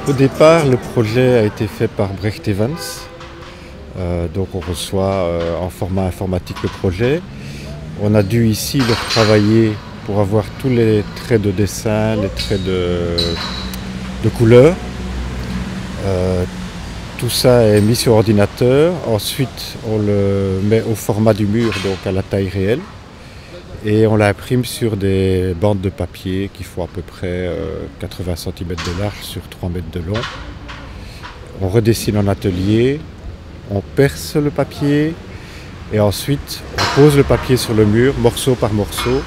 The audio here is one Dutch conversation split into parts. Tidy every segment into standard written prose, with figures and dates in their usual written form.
Au départ, le projet a été fait par Brecht Evans. Donc on reçoit en format informatique le projet. On a dû ici le retravailler pour avoir tous les traits de dessin, les traits de couleur. Tout ça est mis sur ordinateur. Ensuite, on le met au format du mur, donc à la taille réelle. Et on l'imprime sur des bandes de papier qui font à peu près 80 cm de large sur 3 mètres de long. On redessine en atelier, on perce le papier et ensuite on pose le papier sur le mur, morceau par morceau,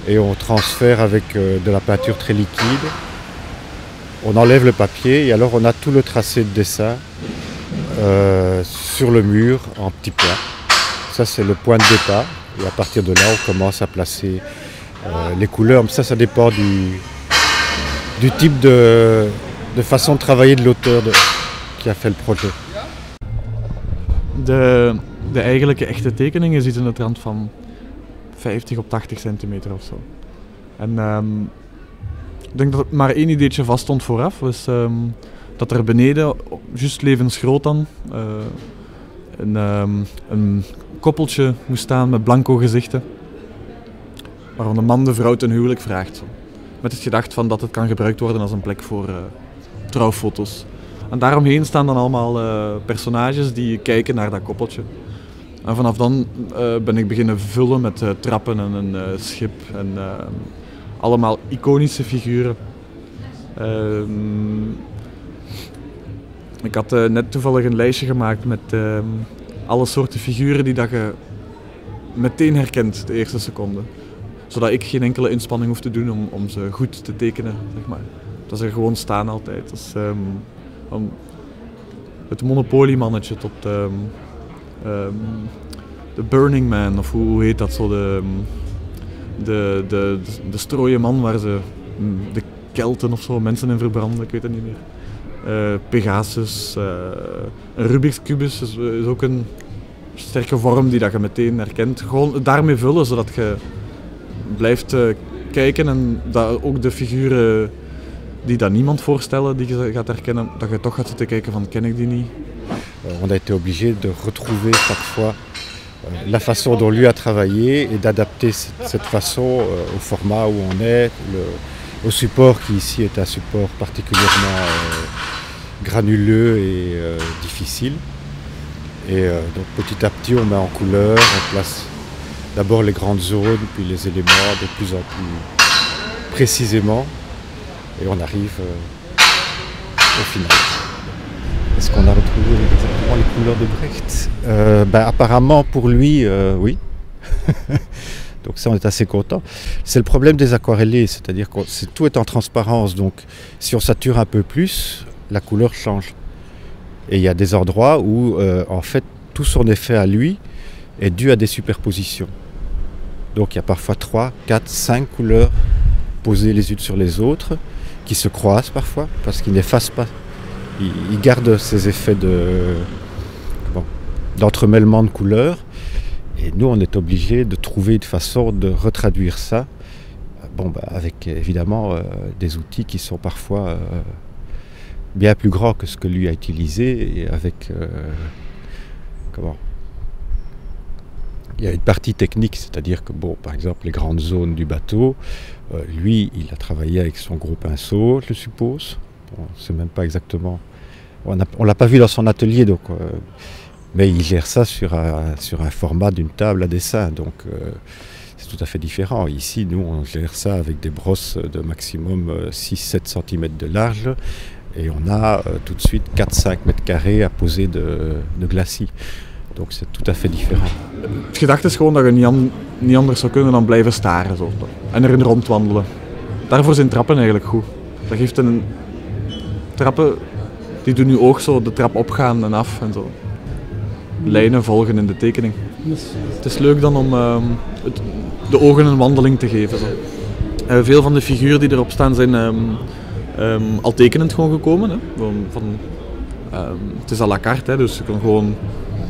et on transfère avec de la peinture très liquide. On enlève le papier et alors on a tout le tracé de dessin sur le mur en petits points. Ça c'est le point de départ. Et à partir de là, on commence à placer les couleurs. Mais ça dépend du type de façon de travailler de l'auteur qui a fait le projet. De eigenlijke echte tekening is iets in de trant van 50 op 80 centimeter of zo. En ik denk dat maar één ideetje vast stond vooraf. Was dat er beneden, juist levensgroot dan, een koppeltje moest staan met blanco gezichten, waarvan de man de vrouw ten huwelijk vraagt. Zo. Met het gedacht van dat het kan gebruikt worden als een plek voor trouwfoto's. En daaromheen staan dan allemaal personages die kijken naar dat koppeltje. En vanaf dan ben ik beginnen vullen met trappen en een schip en allemaal iconische figuren. Ik had net toevallig een lijstje gemaakt met alle soorten figuren die dat je meteen herkent de eerste seconde. Zodat ik geen enkele inspanning hoef te doen om ze goed te tekenen, zeg maar. Dat ze gewoon staan altijd. Dus, het Monopoly-mannetje tot de Burning Man, of hoe heet dat zo, de strooien man waar ze de Kelten of zo mensen in verbranden, ik weet het niet meer. Pegasus, een Rubik's kubus is ook een sterke vorm die dat je meteen herkent. Gewoon daarmee vullen, zodat je blijft kijken en dat ook de figuren die dat niemand voorstellen, die je gaat herkennen, dat je toch gaat zitten kijken van ken ik die niet. On a été obligé de retrouver chaque fois la façon dont lui a travaillé et d'adapter cette façon au format où on est, au support qui ici est un support particulièrement granuleux et difficile. Et donc petit à petit on met en couleur, on place d'abord les grandes zones, puis les éléments de plus en plus précisément et on arrive au final. Est-ce qu'on a retrouvé exactement les couleurs de Brecht? Apparemment pour lui, oui. Donc ça on est assez content. C'est le problème des aquarellés, c'est-à-dire que tout est en transparence, donc si on sature un peu plus, la couleur change. Et il y a des endroits où en fait tout son effet à lui est dû à des superpositions. Donc il y a parfois 3, 4, 5 couleurs posées les unes sur les autres, qui se croisent parfois, parce qu'ils n'effacent pas. Ils gardent ces effets d'entremêlement de couleurs. Et nous, on est obligé de trouver une façon de retraduire ça, avec évidemment des outils qui sont parfois bien plus grands que ce que lui a utilisé, et avec il y a une partie technique, c'est-à-dire que par exemple les grandes zones du bateau, lui, il a travaillé avec son gros pinceau, je suppose. On ne sait même pas exactement. On ne l'a pas vu dans son atelier, donc. Mais il gère ça sur un format d'une table à dessin, donc c'est tout à fait différent. Ici, nous, on gère ça avec des brosses de maximum 6-7 cm de large et on a tout de suite 4-5 mètres carrés à poser de glacis. Donc c'est tout à fait différent. Het gedachte is gewoon dat je niet anders zou kunnen dan blijven staren zo, en erin rondwandelen. Daarvoor zijn trappen eigenlijk goed. Dat geeft trappen die doen je oog zo de trap opgaan en af en zo. Lijnen volgen in de tekening. Het is leuk dan om de ogen een wandeling te geven. Zo. Veel van de figuren die erop staan zijn al tekenend gewoon gekomen. Hè. Het is à la carte, hè, dus je kan gewoon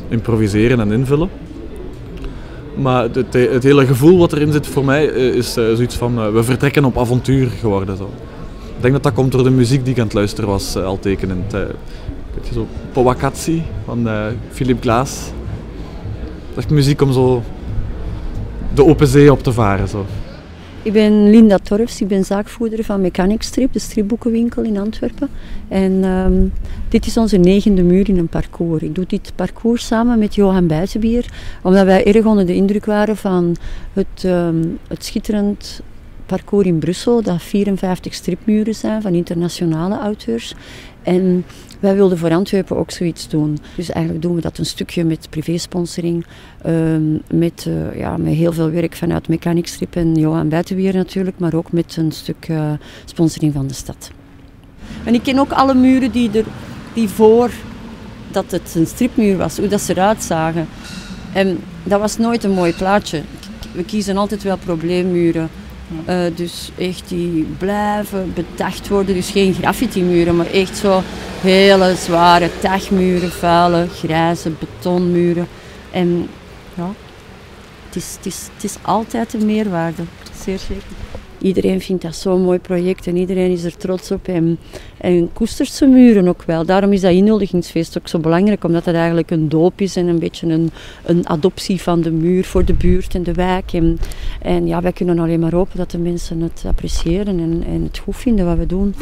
improviseren en invullen. Maar het hele gevoel wat erin zit voor mij is zoiets van we vertrekken op avontuur geworden. Zo. Ik denk dat dat komt door de muziek die ik aan het luisteren was, al tekenend. Weet je, zo Powakatsi van Philip Glass. Dat is echt muziek om zo de open zee op te varen. Zo. Ik ben Linda Torfs, ik ben zaakvoerder van Mechanic Strip, de stripboekenwinkel in Antwerpen. En dit is onze 9e muur in een parcours. Ik doe dit parcours samen met Johan Buitenbier, omdat wij erg onder de indruk waren van het schitterend parcours in Brussel, dat 54 stripmuren zijn van internationale auteurs. En wij wilden voor Antwerpen ook zoiets doen. Dus eigenlijk doen we dat een stukje met privésponsoring, met heel veel werk vanuit Mechanic Strip en Johan Buitenbier natuurlijk, maar ook met een stuk sponsoring van de stad. En ik ken ook alle muren die voor dat het een stripmuur was, hoe dat ze eruit zagen. En dat was nooit een mooi plaatje. We kiezen altijd wel probleemmuren. Dus echt die blijven bedacht worden, dus geen graffiti-muren, maar echt zo hele zware tagmuren, vuile, grijze betonmuren. En ja, het is altijd een meerwaarde, zeer zeker. Iedereen vindt dat zo'n mooi project en iedereen is er trots op en koestert zijn muren ook wel. Daarom is dat inhuldigingsfeest ook zo belangrijk, omdat het eigenlijk een doop is en een beetje een adoptie van de muur voor de buurt en de wijk. En ja, wij kunnen alleen maar hopen dat de mensen het appreciëren en het goed vinden wat we doen.